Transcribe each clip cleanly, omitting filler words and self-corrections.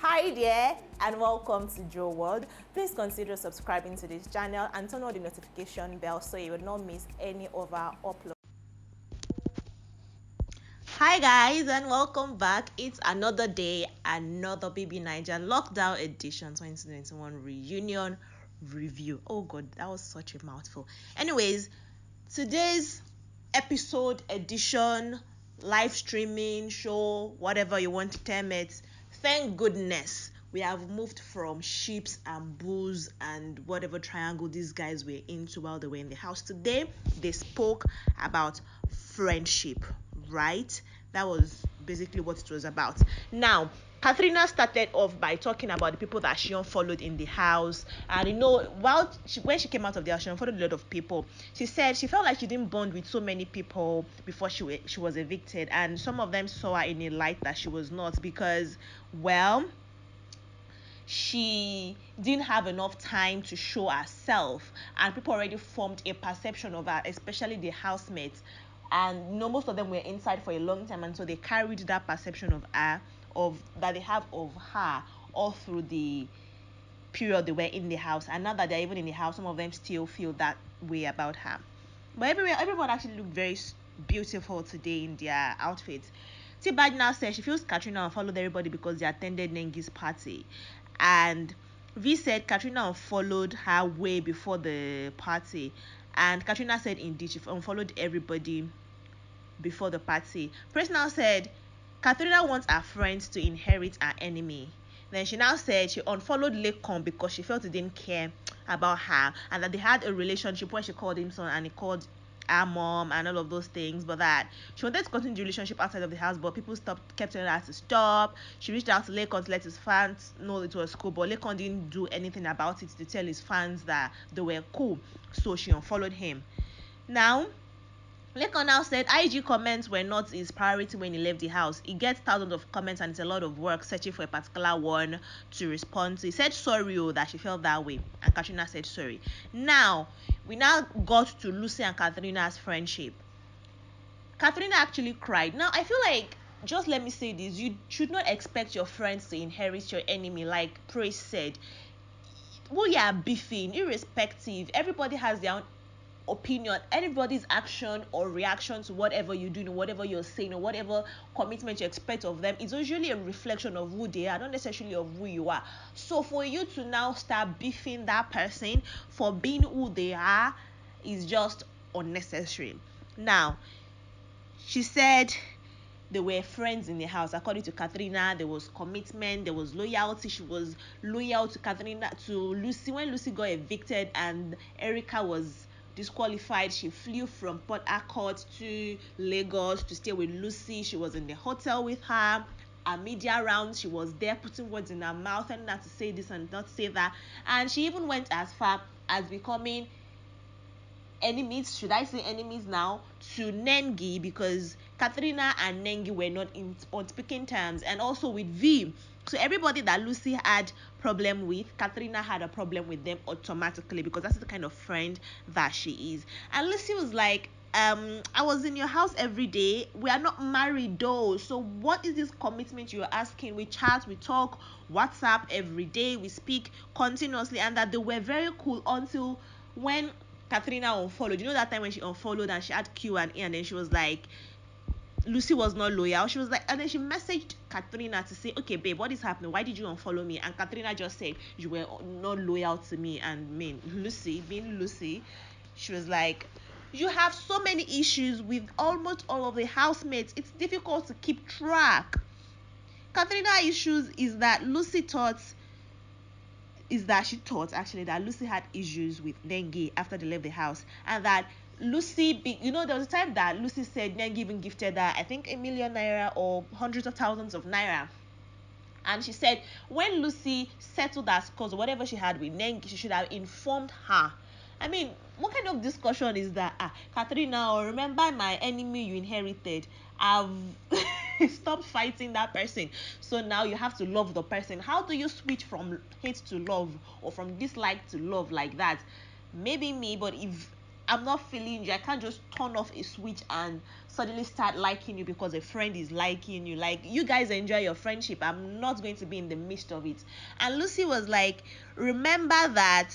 Hi there and welcome to Joe World. Please consider subscribing to this channel and turn on the notification bell so you will not miss any of our uploads. Hi guys and welcome back. It's another day, another BBNaija Lockdown Edition 2021 Reunion review. Oh god, that was such a mouthful. Anyways, today's episode edition, live streaming show, whatever you want to term it, thank goodness we have moved from sheeps and bulls and whatever triangle these guys were into while they were in the house. Today they spoke about friendship, right? That was basically what it was about. Now Ka3na started off by talking about the people that she unfollowed in the house, and when she came out of the house, she unfollowed a lot of people. She said she felt like she didn't bond with so many people before she was evicted, and some of them saw her in a light that she was not, because, well, she didn't have enough time to show herself, and people already formed a perception of her, especially the housemates. And most of them were inside for a long time, and so they carried that perception of her, of that they have of her, all through the period they were in the house. And now that they're even in the house, some of them still feel that way about her. But everyone actually looked very beautiful today in their outfits. Tibaj now said she feels Ka3na unfollowed everybody because they attended Nengi's party, and V said Ka3na unfollowed her way before the party, and Ka3na said indeed she unfollowed everybody before the party. Praise now said Ka3na wants her friends to inherit her enemy. Then she now said she unfollowed Lekon because she felt he didn't care about her, and that they had a relationship where she called him son and he called her mom and all of those things, but that she wanted to continue the relationship outside of the house, but people kept telling her to stop. She reached out to Lekon to let his fans know it was cool, but Lekon didn't do anything about it to tell his fans that they were cool, so she unfollowed him. Now Lekon now said IG comments were not his priority when he left the house. He gets thousands of comments and it's a lot of work searching for a particular one to respond to. He said sorry that she felt that way, and Ka3na said sorry. Now we got to Lucy and Ka3na's friendship. Ka3na actually cried. Now I feel like, just let me say this, you should not expect your friends to inherit your enemy, like Praise said. We are beefing, irrespective. Everybody has their own opinion. Anybody's action or reaction to whatever you're doing or whatever you're saying or whatever commitment you expect of them is usually a reflection of who they are, not necessarily of who you are. So for you to now start beefing that person for being who they are is just unnecessary. Now she said they were friends in the house. According to Ka3na, there was commitment, there was loyalty. She was loyal to Lucy. When Lucy got evicted and Erica was disqualified, she flew from Port Harcourt to Lagos to stay with Lucy. She was in the hotel with her. A media round, she was there putting words in her mouth and not to say this and not say that. And she even went as far as becoming enemies, should I say enemies now, to Nengi, because Ka3na and Nengi were not on speaking terms, and also with V. So everybody that Lucy had problem with, Ka3na had a problem with them automatically, because that's the kind of friend that she is. And Lucy was like, I was in your house every day. We are not married though. So what is this commitment you're asking? We chat, we talk, WhatsApp every day, we speak continuously, and that they were very cool until when Ka3na unfollowed. You know that time when she unfollowed and she had Q&A, and then she was like, Lucy was not loyal. She was like, and then she messaged Ka3na to say, okay, babe, what is happening? Why did you unfollow me? And Ka3na just said, you were not loyal to me. And Lucy, being Lucy, she was like, you have so many issues with almost all of the housemates. It's difficult to keep track. Ka3na issues is that she thought actually that Lucy had issues with Nengi after they left the house, and that Lucy, there was a time that Lucy said Nengi even gifted her, I think, 1 million naira or hundreds of thousands of naira. And she said when Lucy settled her scores or whatever she had with Nengi, she should have informed her. I mean, what kind of discussion is that? Ka3na, remember my enemy you inherited. I've stopped fighting that person. So now you have to love the person. How do you switch from hate to love or from dislike to love like that? Maybe me, but if I'm not feeling you. I can't just turn off a switch and suddenly start liking you because a friend is liking you. Like, you guys enjoy your friendship. I'm not going to be in the midst of it. And Lucy was like, remember that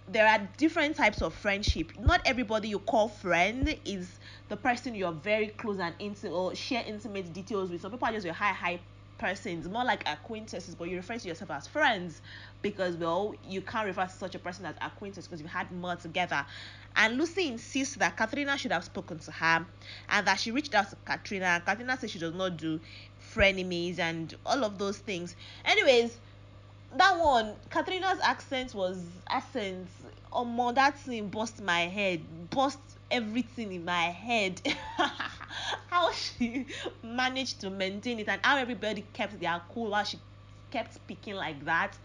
there are different types of friendship. Not everybody you call friend is the person you're very close and into or share intimate details with. Some people are just your high persons, more like acquaintances, but you refer to yourself as friends because, well, you can't refer to such a person as acquaintance because you've had more together. And Lucy insists that Ka3na should have spoken to her and that she reached out to Ka3na. Ka3na says she does not do frenemies and all of those things. Anyways, that one, Katrina's accent. That thing bust my head, bust everything in my head. How she managed to maintain it and how everybody kept their cool while she kept speaking like that.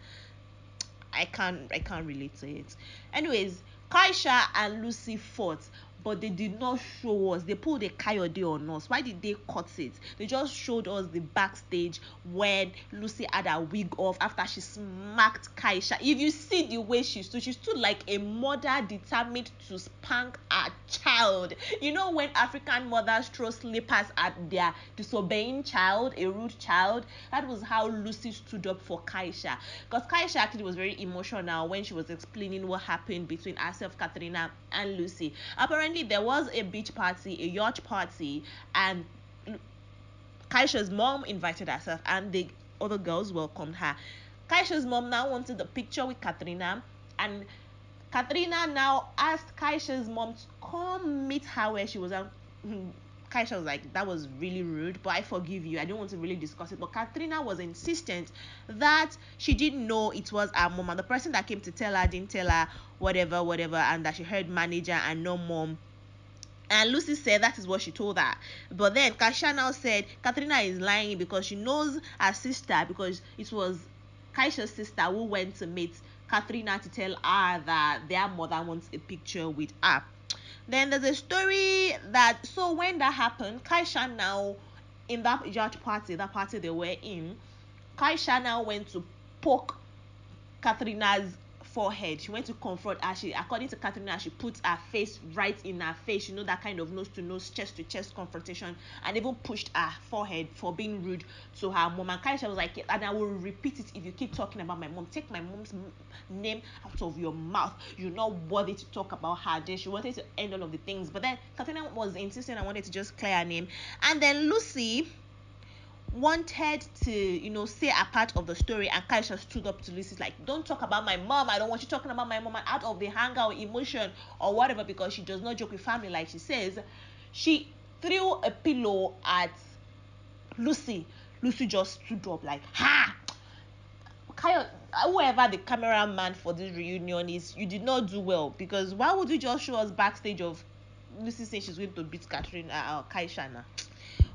I can't relate to it. Anyways, Kaisha and Lucy fought, but they did not show us. They pulled a Kayode on us. Why did they cut it? They just showed us the backstage when Lucy had her wig off after she smacked Kaisha. If you see the way she stood like a mother determined to spank her child. You know when African mothers throw slippers at their disobeying child, a rude child? That was how Lucy stood up for Kaisha. Because Kaisha actually was very emotional when she was explaining what happened between herself, Ka3na, and Lucy. Apparently, there was a beach party, a yacht party, and Kaisha's mom invited herself, and the other girls welcomed her. Kaisha's mom now wanted a picture with Ka3na, and Ka3na now asked Kaisha's mom to come meet her where she was. Kaisha was like, that was really rude, but I forgive you. I don't want to really discuss it. But Ka3na was insistent that she didn't know it was her mom, and the person that came to tell her didn't tell her whatever, and that she heard manager and no mom. And Lucy said that is what she told her. But then Kaisha now said Ka3na is lying because she knows her sister, because it was Kaisha's sister who went to meet Ka3na to tell her that their mother wants a picture with her. Then there's a story that, so when that happened, Kaisha now, in that yacht party, that party they were in, Kaisha now went to poke Ka3na's forehead. She went to confront her. According to Ka3na, she put her face right in her face. You know, that kind of nose to nose, chest to chest confrontation, and even pushed her forehead for being rude to her mom. And Kaisha was like, and I will repeat it if you keep talking about my mom. Take my mom's name out of your mouth. You're not worthy to talk about her. Then she wanted to end all of the things, but then Ka3na was insisting I wanted to just clear her name. And then Lucy wanted to, say a part of the story, and Kaisha stood up to Lucy like, don't talk about my mom. I don't want you talking about my mom. And out of the anger or emotion or whatever, because she does not joke with family, like she says, she threw a pillow at Lucy. Lucy just stood up like, ha! Whoever the cameraman for this reunion is, you did not do well, because why would you just show us backstage of Lucy saying she's going to beat Kaisha now?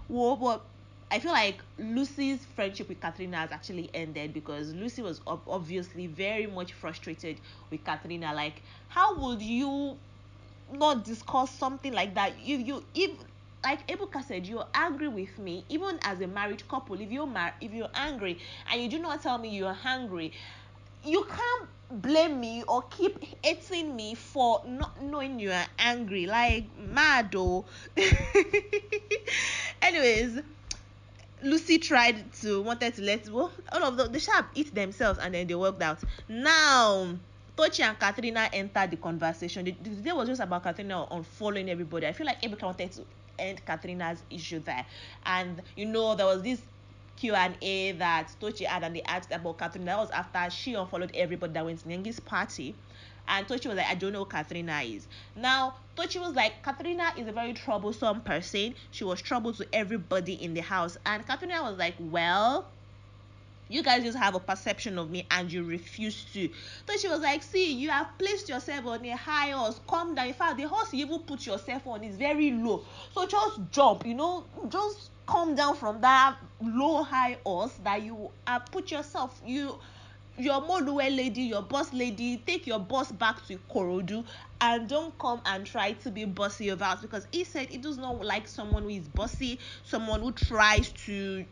Whoa, but I feel like Lucy's friendship with Ka3na has actually ended, because Lucy was obviously very much frustrated with Ka3na. Like, how would you not discuss something like that? If like Ebuka said, you're angry with me, even as a married couple. If you're angry and you do not tell me you're angry, you can't blame me or keep hating me for not knowing you are angry. Like, mad though. Anyways, Lucy wanted to let, well, all of them, they should have eat themselves, and then they worked out. Now, Tochi and Ka3na entered the conversation. The day was just about Ka3na unfollowing everybody. I feel like everyone wanted to end Ka3na's issue there. And, there was this Q&A that Tochi had, and they asked about Ka3na. That was after she unfollowed everybody that went to Nengi's party. And Tochi was like, I don't know who Ka3na is. Now, Tochi was like, Ka3na is a very troublesome person. She was trouble to everybody in the house. And Ka3na was like, well, you guys just have a perception of me and you refuse to. So she was like, see, you have placed yourself on a high horse. Come down. In fact, the horse you even put yourself on is very low. So just jump, just come down from that low high horse that you have put yourself. Your Moluwe lady, your boss lady, take your boss back to Korodu, and don't come and try to be bossy about, because he said he does not like someone who is bossy, someone who tries to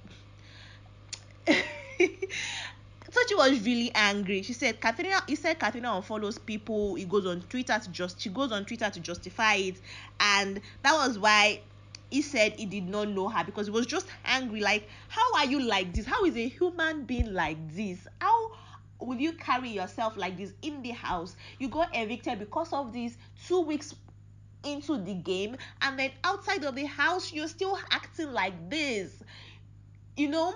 Tochi was really angry. She said, Katrina, he said Katrina unfollows people. He goes on Twitter to she goes on Twitter to justify it. And that was why he said he did not know her, because he was just angry. Like, how are you like this? How is a human being like this? How will you carry yourself like this in the house? You got evicted because of this 2 weeks into the game, and then outside of the house you're still acting like this. You know,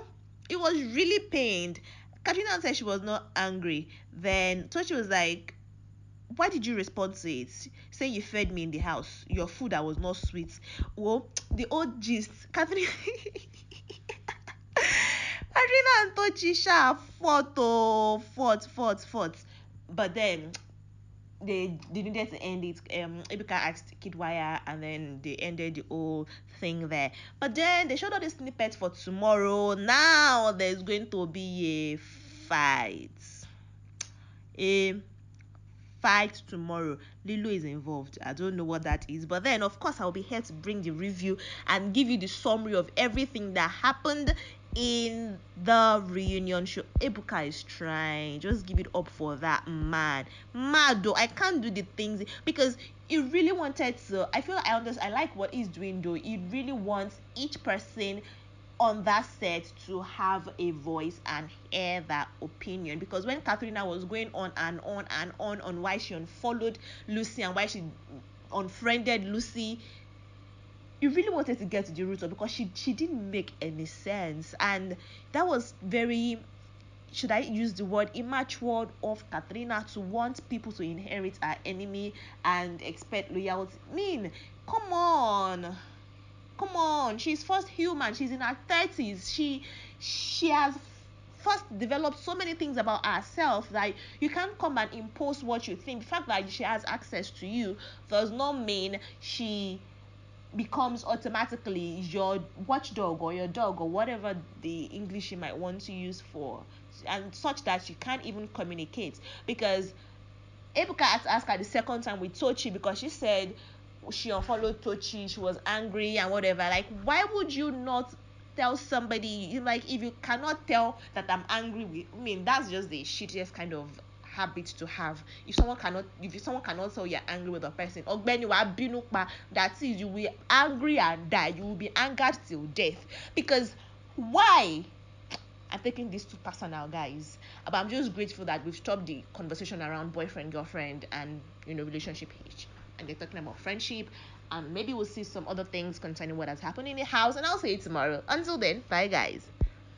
it was really pained. Katrina said she was not angry. Then Tochi was like, why did you respond to it? Say you fed me in the house. Your food that was not sweet. Well, the old gist. Katrina and Tochi fought, oh, fought. But then they needed to end it. Ebuka asked Kid Wire, and then they ended the whole thing there. But then they showed all the snippets for tomorrow. Now there's going to be a fight. A fight tomorrow. Lilo is involved. I don't know what that is, but then of course I'll be here to bring the review and give you the summary of everything that happened in the reunion show. Ebuka is trying. Just give it up for that man. Mad though. I can't do the things because he really wanted to. I feel I like what he's doing though. He really wants each person on that set to have a voice and hear that opinion, because when Ka3na was going on and on why she unfollowed Lucy and why she unfriended Lucy, you really wanted to get to the root of, because she didn't make any sense, and that was very, should I use the word, immature of Ka3na to want people to inherit her enemy and expect loyalty. I mean, come on, she's first human, she's in her 30s, she has first developed so many things about herself that you can't come and impose what you think. The fact that she has access to you does not mean she becomes automatically your watchdog or your dog or whatever the English you might want to use for, and such that you can't even communicate. Because Ebuka had to ask her the second time with Tochi, because she said she unfollowed Tochi, she was angry and whatever. Like, why would you not tell somebody? Like, if you cannot tell that I'm angry with, I mean, that's just the shittiest kind of habit to have. If someone cannot tell you're angry with a person, that is, you will be angry and die. You will be angered till death. Because why? I'm taking this too personal, guys. But I'm just grateful that we've stopped the conversation around boyfriend, girlfriend, and relationship age. And they're talking about friendship. And maybe we'll see some other things concerning what has happened in the house. And I'll say it tomorrow. Until then, bye, guys.